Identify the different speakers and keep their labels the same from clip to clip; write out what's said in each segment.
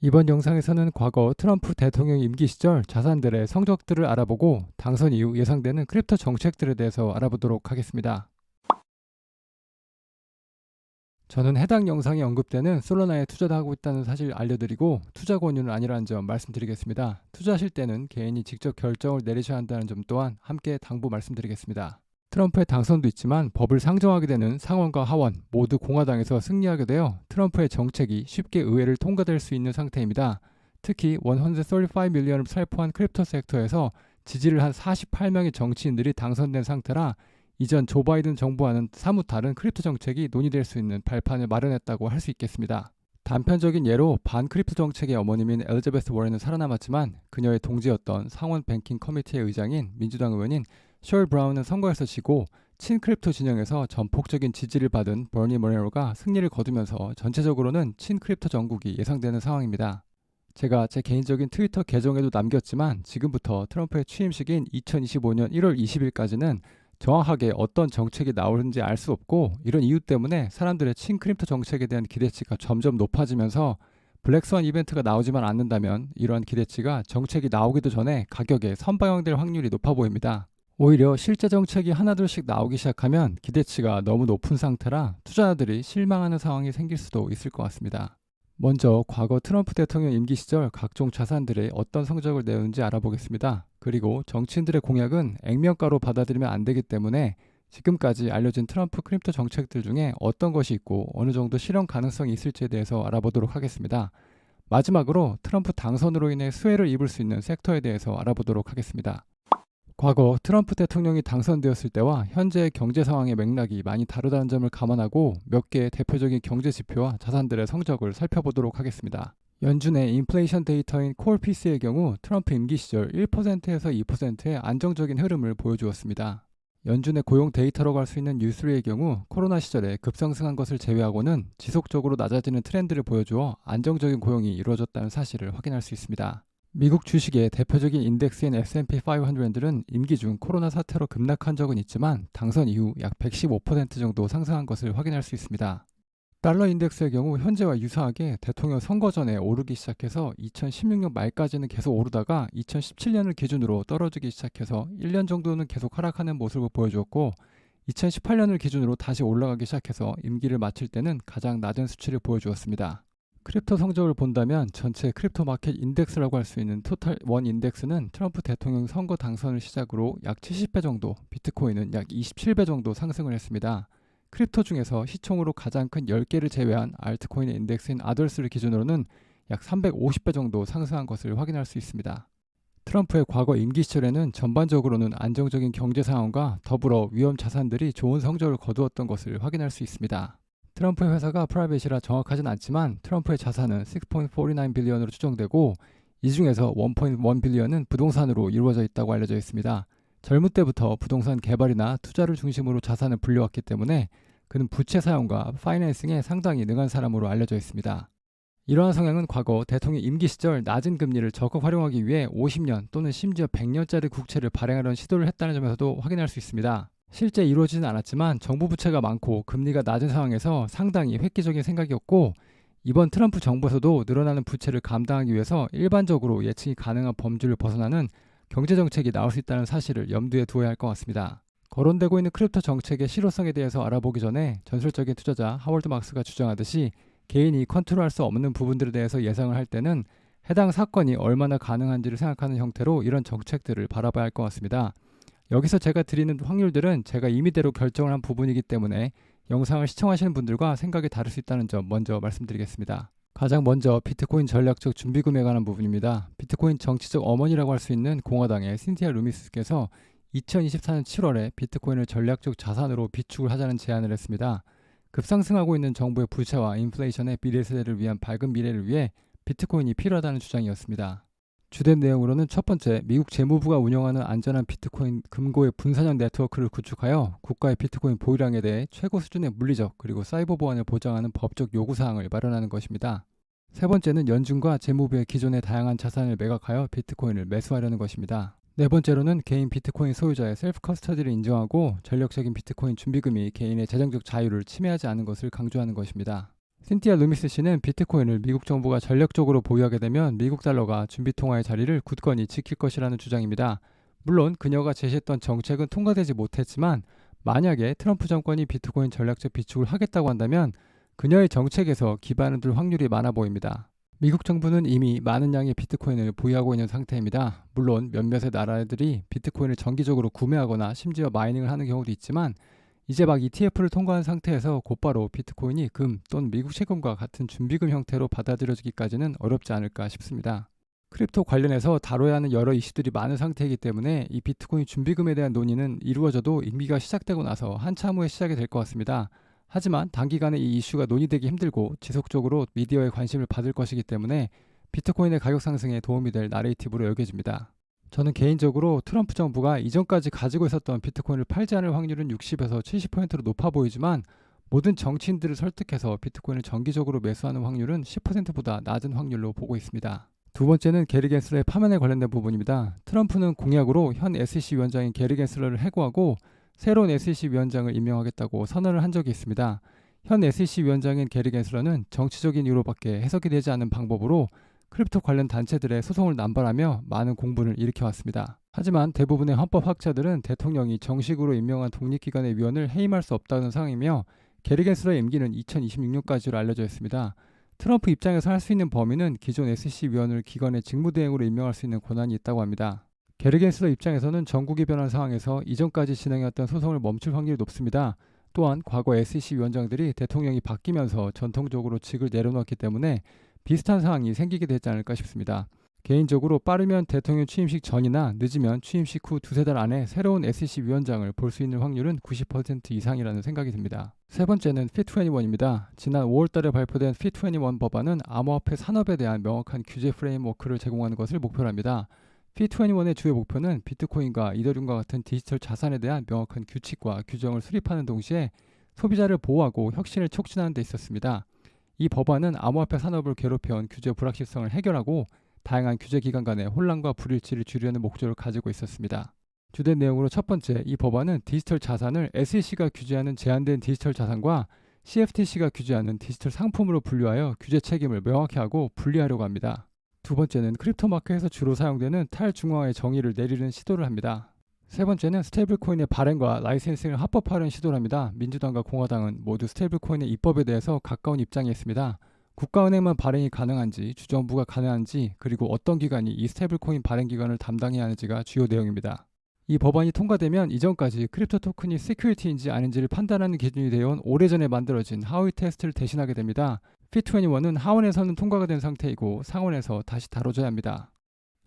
Speaker 1: 이번 영상에서는 과거 트럼프 대통령 임기 시절 자산들의 성적들을 알아보고 당선 이후 예상되는 크립토 정책들에 대해서 알아보도록 하겠습니다. 저는 해당 영상에 언급되는 솔라나에 투자도 하고 있다는 사실 알려드리고 투자 권유는 아니라는 점 말씀드리겠습니다. 투자하실 때는 개인이 직접 결정을 내리셔야 한다는 점 또한 함께 당부 말씀드리겠습니다. 트럼프의 당선도 있지만 법을 상정하게 되는 상원과 하원 모두 공화당에서 승리하게 되어 트럼프의 정책이 쉽게 의회를 통과될 수 있는 상태입니다. 특히 135 밀리언을 살포한 크립토 섹터에서 지지를 한 48명의 정치인들이 당선된 상태라 이전 조 바이든 정부와는 사뭇 다른 크립토 정책이 논의될 수 있는 발판을 마련했다고 할 수 있겠습니다. 단편적인 예로 반크립토 정책의 어머님인 엘리자베스 워렌은 살아남았지만 그녀의 동지였던 상원 뱅킹 커미티의 의장인 민주당 의원인 셜 브라운은 선거에서 지고 친크립토 진영에서 전폭적인 지지를 받은 버니 모네로가 승리를 거두면서 전체적으로는 친크립토 정국이 예상되는 상황입니다. 제가 제 개인적인 트위터 계정에도 남겼지만 지금부터 트럼프의 취임식인 2025년 1월 20일까지는 정확하게 어떤 정책이 나오는지 알 수 없고 이런 이유 때문에 사람들의 친크립토 정책에 대한 기대치가 점점 높아지면서 블랙스완 이벤트가 나오지만 않는다면 이러한 기대치가 정책이 나오기도 전에 가격에 선방영될 확률이 높아 보입니다. 오히려 실제 정책이 하나둘씩 나오기 시작하면 기대치가 너무 높은 상태라 투자자들이 실망하는 상황이 생길 수도 있을 것 같습니다. 먼저 과거 트럼프 대통령 임기 시절 각종 자산들이 어떤 성적을 내었는지 알아보겠습니다. 그리고 정치인들의 공약은 액면가로 받아들이면 안 되기 때문에 지금까지 알려진 트럼프 크립토 정책들 중에 어떤 것이 있고 어느 정도 실현 가능성이 있을지에 대해서 알아보도록 하겠습니다. 마지막으로 트럼프 당선으로 인해 수혜를 입을 수 있는 섹터에 대해서 알아보도록 하겠습니다. 과거 트럼프 대통령이 당선되었을 때와 현재의 경제 상황의 맥락이 많이 다르다는 점을 감안하고 몇 개의 대표적인 경제 지표와 자산들의 성적을 살펴보도록 하겠습니다. 연준의 인플레이션 데이터인 콜피스의 경우 트럼프 임기 시절 1%에서 2%의 안정적인 흐름을 보여주었습니다. 연준의 고용 데이터라고 할 수 있는 뉴스리의 경우 코로나 시절에 급상승한 것을 제외하고는 지속적으로 낮아지는 트렌드를 보여주어 안정적인 고용이 이루어졌다는 사실을 확인할 수 있습니다. 미국 주식의 대표적인 인덱스인 S&P 500는 임기 중 코로나 사태로 급락한 적은 있지만 당선 이후 약 115% 정도 상승한 것을 확인할 수 있습니다. 달러 인덱스의 경우 현재와 유사하게 대통령 선거 전에 오르기 시작해서 2016년 말까지는 계속 오르다가 2017년을 기준으로 떨어지기 시작해서 1년 정도는 계속 하락하는 모습을 보여주었고 2018년을 기준으로 다시 올라가기 시작해서 임기를 마칠 때는 가장 낮은 수치를 보여주었습니다. 크립토 성적을 본다면 전체 크립토 마켓 인덱스라고 할 수 있는 토탈 원 인덱스는 트럼프 대통령 선거 당선을 시작으로 약 70배 정도, 비트코인은 약 27배 정도 상승을 했습니다. 크립토 중에서 시총으로 가장 큰 10개를 제외한 알트코인의 인덱스인 아더스를 기준으로는 약 350배 정도 상승한 것을 확인할 수 있습니다. 트럼프의 과거 임기 시절에는 전반적으로는 안정적인 경제 상황과 더불어 위험 자산들이 좋은 성적을 거두었던 것을 확인할 수 있습니다. 트럼프의 회사가 프라이빗이라 정확하진 않지만 트럼프의 자산은 6.49 빌리언으로 추정되고 이 중에서 1.1 빌리언은 부동산으로 이루어져 있다고 알려져 있습니다. 젊을 때부터 부동산 개발이나 투자를 중심으로 자산을 불려왔기 때문에 그는 부채 사용과 파이낸싱에 상당히 능한 사람으로 알려져 있습니다. 이러한 성향은 과거 대통령 임기 시절 낮은 금리를 적극 활용하기 위해 50년 또는 심지어 100년짜리 국채를 발행하려는 시도를 했다는 점에서도 확인할 수 있습니다. 실제 이루어지진 않았지만 정부 부채가 많고 금리가 낮은 상황에서 상당히 획기적인 생각이었고 이번 트럼프 정부에서도 늘어나는 부채를 감당하기 위해서 일반적으로 예측이 가능한 범주를 벗어나는 경제정책이 나올 수 있다는 사실을 염두에 두어야 할 것 같습니다. 거론되고 있는 크립토 정책의 실효성에 대해서 알아보기 전에 전설적인 투자자 하워드 막스가 주장하듯이 개인이 컨트롤할 수 없는 부분들에 대해서 예상을 할 때는 해당 사건이 얼마나 가능한지를 생각하는 형태로 이런 정책들을 바라봐야 할 것 같습니다. 여기서 제가 드리는 확률들은 제가 임의대로 결정을 한 부분이기 때문에 영상을 시청하시는 분들과 생각이 다를 수 있다는 점 먼저 말씀드리겠습니다. 가장 먼저 비트코인 전략적 준비금에 관한 부분입니다. 비트코인 정치적 어머니라고 할 수 있는 공화당의 신티아 루미스께서 2024년 7월에 비트코인을 전략적 자산으로 비축을 하자는 제안을 했습니다. 급상승하고 있는 정부의 부채와 인플레이션의 미래 세대를 위한 밝은 미래를 위해 비트코인이 필요하다는 주장이었습니다. 주된 내용으로는 첫 번째, 미국 재무부가 운영하는 안전한 비트코인 금고의 분산형 네트워크를 구축하여 국가의 비트코인 보유량에 대해 최고 수준의 물리적 그리고 사이버 보안을 보장하는 법적 요구사항을 마련하는 것입니다. 세 번째는 연준과 재무부의 기존의 다양한 자산을 매각하여 비트코인을 매수하려는 것입니다. 네 번째로는 개인 비트코인 소유자의 셀프 커스터디를 인정하고 전력적인 비트코인 준비금이 개인의 재정적 자유를 침해하지 않는 것을 강조하는 것입니다. 신티아 루미스 씨는 비트코인을 미국 정부가 전략적으로 보유하게 되면 미국 달러가 준비통화의 자리를 굳건히 지킬 것이라는 주장입니다. 물론 그녀가 제시했던 정책은 통과되지 못했지만 만약에 트럼프 정권이 비트코인 전략적 비축을 하겠다고 한다면 그녀의 정책에서 기반을 둘 확률이 많아 보입니다. 미국 정부는 이미 많은 양의 비트코인을 보유하고 있는 상태입니다. 물론 몇몇의 나라들이 비트코인을 정기적으로 구매하거나 심지어 마이닝을 하는 경우도 있지만 이제 막 ETF를 통과한 상태에서 곧바로 비트코인이 금 또는 미국 세금과 같은 준비금 형태로 받아들여지기까지는 어렵지 않을까 싶습니다. 크립토 관련해서 다뤄야 하는 여러 이슈들이 많은 상태이기 때문에 이 비트코인 준비금에 대한 논의는 이루어져도 임기가 시작되고 나서 한참 후에 시작이 될 것 같습니다. 하지만 단기간에 이 이슈가 논의되기 힘들고 지속적으로 미디어의 관심을 받을 것이기 때문에 비트코인의 가격 상승에 도움이 될 나레이티브로 여겨집니다. 저는 개인적으로 트럼프 정부가 이전까지 가지고 있었던 비트코인을 팔지 않을 확률은 60에서 70%로 높아 보이지만 모든 정치인들을 설득해서 비트코인을 정기적으로 매수하는 확률은 10%보다 낮은 확률로 보고 있습니다. 두 번째는 게리 겐슬러의 파면에 관련된 부분입니다. 트럼프는 공약으로 현 SEC 위원장인 게리 겐슬러를 해고하고 새로운 SEC 위원장을 임명하겠다고 선언을 한 적이 있습니다. 현 SEC 위원장인 게리 겐슬러는 정치적인 이유로밖에 해석이 되지 않는 방법으로 크립토 관련 단체들의 소송을 남발하며 많은 공분을 일으켜왔습니다. 하지만 대부분의 헌법학자들은 대통령이 정식으로 임명한 독립기관의 위원을 해임할 수 없다는 상황이며 게리 겐슬러의 임기는 2026년까지로 알려져 있습니다. 트럼프 입장에서 할 수 있는 범위는 기존 SEC 위원을 기관의 직무대행으로 임명할 수 있는 권한이 있다고 합니다. 게리 겐슬러 입장에서는 전국이 변한 상황에서 이전까지 진행했던 소송을 멈출 확률이 높습니다. 또한 과거 SEC 위원장들이 대통령이 바뀌면서 전통적으로 직을 내려놓았기 때문에 비슷한 상황이 생기게 되지 않을까 싶습니다. 개인적으로 빠르면 대통령 취임식 전이나 늦으면 취임식 후 두세 달 안에 새로운 SEC 위원장을 볼 수 있는 확률은 90% 이상이라는 생각이 듭니다. 세 번째는 fit21입니다. 지난 5월달에 발표된 fit21 법안은 암호화폐 산업에 대한 명확한 규제 프레임워크를 제공하는 것을 목표로 합니다. fit21의 주요 목표는 비트코인과 이더리움과 같은 디지털 자산에 대한 명확한 규칙과 규정을 수립하는 동시에 소비자를 보호하고 혁신을 촉진하는 데 있었습니다. 이 법안은 암호화폐 산업을 괴롭혀온 규제 불확실성을 해결하고 다양한 규제 기관 간의 혼란과 불일치를 줄이려는 목적을 가지고 있었습니다. 주된 내용으로 첫 번째, 이 법안은 디지털 자산을 SEC가 규제하는 제한된 디지털 자산과 CFTC가 규제하는 디지털 상품으로 분류하여 규제 책임을 명확히 하고 분리하려고 합니다. 두 번째는 크립토 마켓에서 주로 사용되는 탈중앙화의 정의를 내리는 시도를 합니다. 세 번째는 스테이블코인의 발행과 라이센싱을 합법화하려는 시도를 합니다. 민주당과 공화당은 모두 스테이블코인의 입법에 대해서 가까운 입장에 있습니다. 국가은행만 발행이 가능한지, 주정부가 가능한지, 그리고 어떤 기관이 이 스테이블코인 발행 기관을 담당해야 하는지가 주요 내용입니다. 이 법안이 통과되면 이전까지 크립토 토큰이 시큐리티인지 아닌지를 판단하는 기준이 되어온 오래전에 만들어진 하위 테스트를 대신하게 됩니다. fit21은 하원에서는 통과가 된 상태이고 상원에서 다시 다뤄져야 합니다.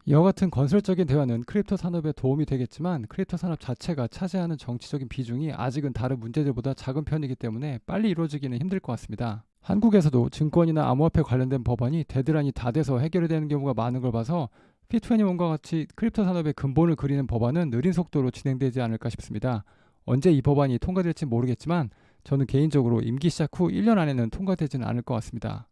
Speaker 1: 이와 같은 건설적인 대화는 크립토 산업에 도움이 되겠지만 크립토 산업 자체가 차지하는 정치적인 비중이 아직은 다른 문제들보다 작은 편이기 때문에 빨리 이루어지기는 힘들 것 같습니다. 한국에서도 증권이나 암호화폐 관련된 법안이 데드라인이 다 돼서 해결이 되는 경우가 많은 걸 봐서 fit21과 같이 크립토 산업의 근본을 그리는 법안은 느린 속도로 진행되지 않을까 싶습니다. 언제 이 법안이 통과될지 모르겠지만 저는 개인적으로 임기 시작 후 1년 안에는 통과되지는 않을 것 같습니다.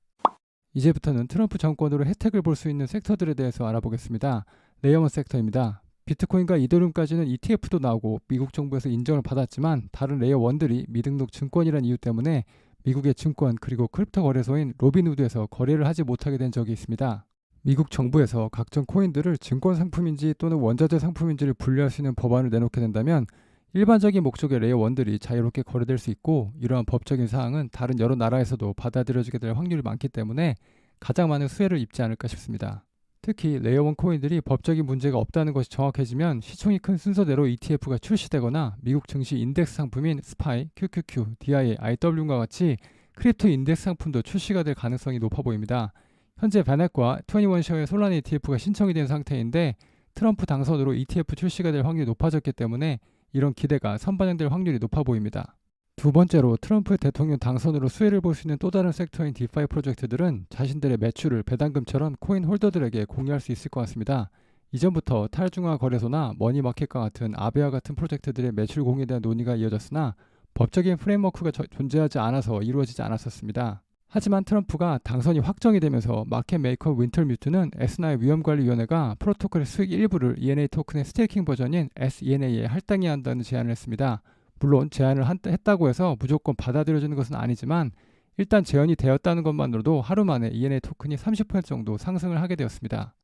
Speaker 1: 이제부터는 트럼프 정권으로 혜택을 볼 수 있는 섹터들에 대해서 알아보겠습니다. 레이어1 섹터입니다. 비트코인과 이더리움까지는 ETF도 나오고 미국 정부에서 인정을 받았지만 다른 레이어1들이 미등록 증권이라는 이유 때문에 미국의 증권 그리고 크립토 거래소인 로빈후드에서 거래를 하지 못하게 된 적이 있습니다. 미국 정부에서 각종 코인들을 증권 상품인지 또는 원자재 상품인지를 분류할 수 있는 법안을 내놓게 된다면 일반적인 목적의 레이어1들이 자유롭게 거래될 수 있고 이러한 법적인 사항은 다른 여러 나라에서도 받아들여지게 될 확률이 많기 때문에 가장 많은 수혜를 입지 않을까 싶습니다. 특히 레이어1 코인들이 법적인 문제가 없다는 것이 정확해지면 시총이 큰 순서대로 ETF가 출시되거나 미국 증시 인덱스 상품인 SPY, QQQ, DIA, IW과 같이 크립토 인덱스 상품도 출시가 될 가능성이 높아 보입니다. 현재 베넷과 21셔의 솔라나 ETF가 신청이 된 상태인데 트럼프 당선으로 ETF 출시가 될 확률이 높아졌기 때문에 이런 기대가 선반영될 확률이 높아 보입니다. 두 번째로 트럼프의 대통령 당선으로 수혜를 볼 수 있는 또 다른 섹터인 디파이 프로젝트들은 자신들의 매출을 배당금처럼 코인 홀더들에게 공유할 수 있을 것 같습니다. 이전부터 탈중앙화 거래소나 머니마켓과 같은 아베와 같은 프로젝트들의 매출 공유에 대한 논의가 이어졌으나 법적인 프레임워크가 존재하지 않아서 이루어지지 않았었습니다. 하지만 트럼프가 당선이 확정이 되면서 마켓 메이커 윈털뮤트는 S&I 위험관리위원회가 프로토콜의 수익 일부를 ENA 토큰의 스테이킹 버전인 SENA에 할당해야 한다는 제안을 했습니다. 물론 제안을 했다고 해서 무조건 받아들여지는 것은 아니지만 일단 제한이 되었다는 것만으로도 하루 만에 ENA 토큰이 30% 정도 상승을 하게 되었습니다.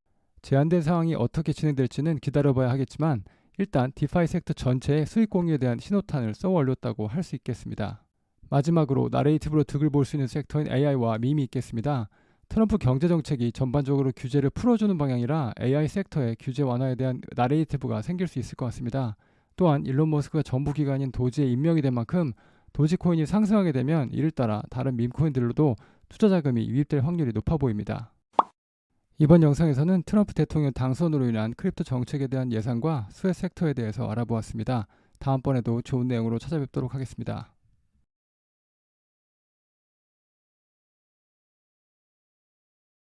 Speaker 1: 제한된 상황이 어떻게 진행될지는 기다려봐야 하겠지만 일단 디파이 섹터 전체의 수익 공유에 대한 신호탄을 쏘아 올렸다고 할 수 있겠습니다. 마지막으로 나레이티브로 득을 볼 수 있는 섹터인 AI와 밈이 있겠습니다. 트럼프 경제정책이 전반적으로 규제를 풀어주는 방향이라 AI 섹터의 규제 완화에 대한 나레이티브가 생길 수 있을 것 같습니다. 또한 일론 머스크가 정부 기관인 도지에 임명이 된 만큼 도지코인이 상승하게 되면 이를 따라 다른 밈코인들로도 투자 자금이 유입될 확률이 높아 보입니다. 이번 영상에서는 트럼프 대통령 당선으로 인한 크립토 정책에 대한 예상과 수혜 섹터에 대해서 알아보았습니다. 다음번에도 좋은 내용으로 찾아뵙도록 하겠습니다.